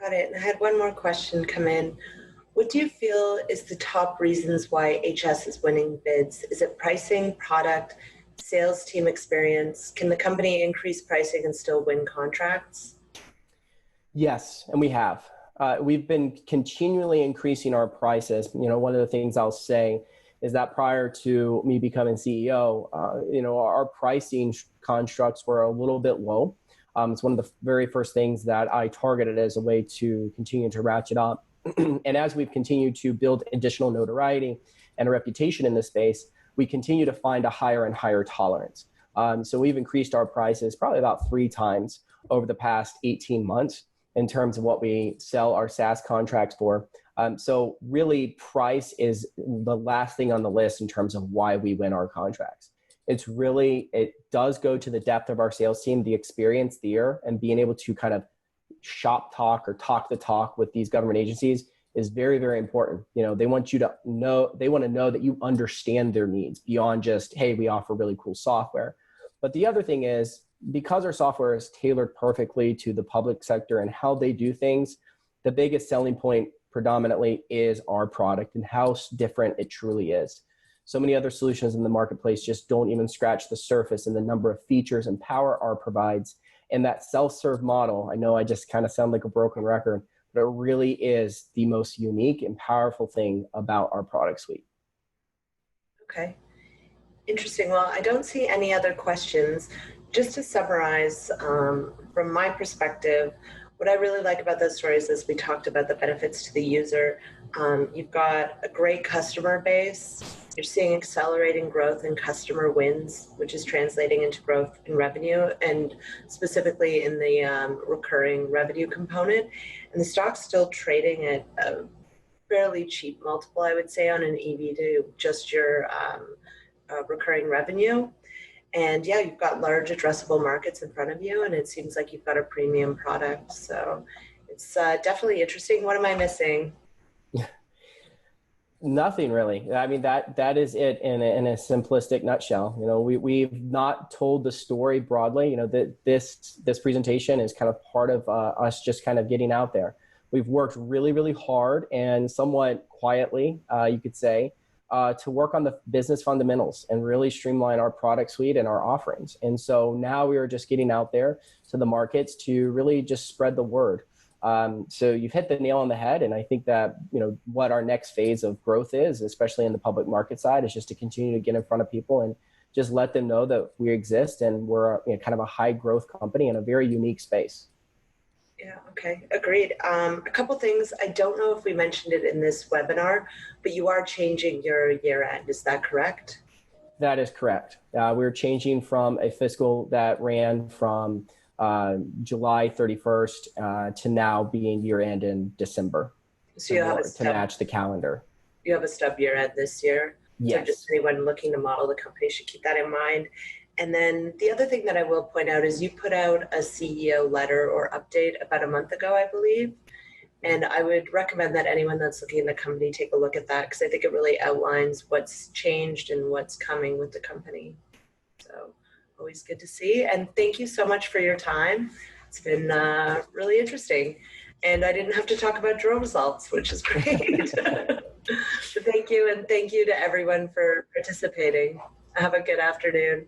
Got it. And I had one more question come in. What do you feel is the top reasons why HS is winning bids? Is it pricing, product, sales team experience? Can the company increase pricing and still win contracts?
Yes, and we have. We've been continually increasing our prices. One of the things I'll say is that prior to me becoming CEO, our pricing constructs were a little bit low. It's one of the very first things that I targeted as a way to continue to ratchet up. And as we've continued to build additional notoriety and a reputation in this space, we continue to find a higher and higher tolerance. So we've increased our prices probably about 3 times over the past 18 months in terms of what we sell our SaaS contracts for. So really, price is the last thing on the list in terms of why we win our contracts. It does go to the depth of our sales team, the experience there, and being able to kind of shop talk or talk the talk with these government agencies is very, very important. They want to know that you understand their needs beyond just, hey, we offer really cool software. But the other thing is, because our software is tailored perfectly to the public sector and how they do things, the biggest selling point predominantly is our product and how different it truly is. So many other solutions in the marketplace just don't even scratch the surface in the number of features and power our provides. And that self-serve model, I know I just kind of sound like a broken record, but it really is the most unique and powerful thing about our product suite.
Okay. Interesting. Well, I don't see any other questions. Just to summarize, from my perspective, what I really like about those stories is we talked about the benefits to the user. You've got a great customer base. You're seeing accelerating growth in customer wins, which is translating into growth in revenue, and specifically in the recurring revenue component. And the stock's still trading at a fairly cheap multiple, I would say, on an EV to just your recurring revenue. And yeah, you've got large addressable markets in front of you, and it seems like you've got a premium product. So it's definitely interesting. What am I missing?
Nothing really. I mean, that is it in a simplistic nutshell. We've not told the story broadly. This presentation is kind of part of us just kind of getting out there. We've worked really, really hard and somewhat quietly, you could say, to work on the business fundamentals and really streamline our product suite and our offerings. And so now we are just getting out there to the markets to really just spread the word. So you've hit the nail on the head. And I think that, what our next phase of growth is, especially in the public market side, is just to continue to get in front of people and just let them know that we exist and we're kind of a high growth company in a very unique space.
Yeah, okay, agreed. A couple things. I don't know if we mentioned it in this webinar, but you are changing your year end. Is that correct?
That is correct. We're changing from a fiscal that ran from July 31st to now being year end in December.
So you have
to match the calendar.
You have a stub year end this year.
Yes.
So just anyone looking to model the company should keep that in mind. And then the other thing that I will point out is you put out a CEO letter or update about a month ago, I believe. And I would recommend that anyone that's looking at the company take a look at that, because I think it really outlines what's changed and what's coming with the company. So always good to see. And thank you so much for your time. It's been really interesting. And I didn't have to talk about drill results, which is great. So thank you. And thank you to everyone for participating. Have a good afternoon.